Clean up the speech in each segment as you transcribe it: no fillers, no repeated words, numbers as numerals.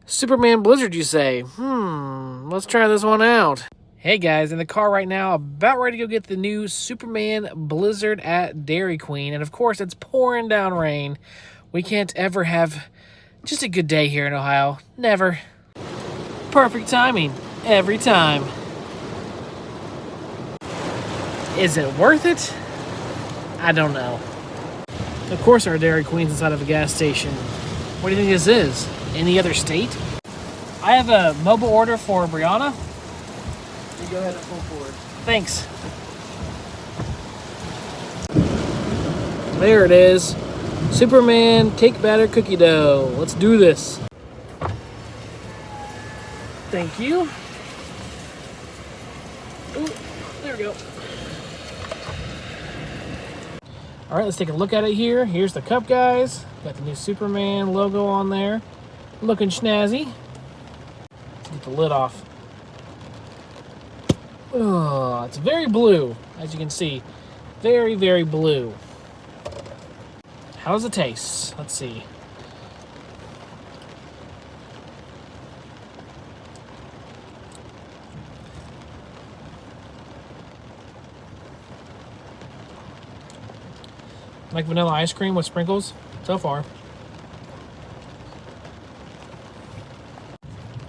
Superman Blizzard, you say? Let's try this one out. Hey guys, in the car right now, about ready to go get the new Superman Blizzard at Dairy Queen. And of course, it's pouring down rain. We can't ever have just a good day here in Ohio. Never. Perfect timing, every time. Is it worth it? I don't know. Of course our Dairy Queen's inside of a gas station. What do you think this is? Any other state? I have a mobile order for Brianna. You go ahead and pull forward. Thanks. There it is. Superman cake batter cookie dough. Let's do this. Thank you. Ooh, there we go. All right, let's take a look at it here. Here's the cup, guys. Got the new Superman logo on there. Looking snazzy. Let's get the lid off. Oh, it's very blue, as you can see. Very, very blue. How does it taste? Let's see. Like vanilla ice cream with sprinkles so far.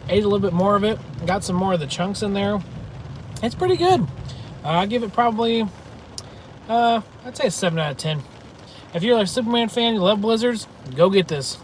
Ate a little bit more of it. Got some more of the chunks in there. It's pretty good. I'd give it probably, I'd say a 7 out of 10. If you're a Superman fan, you love Blizzards, go get this.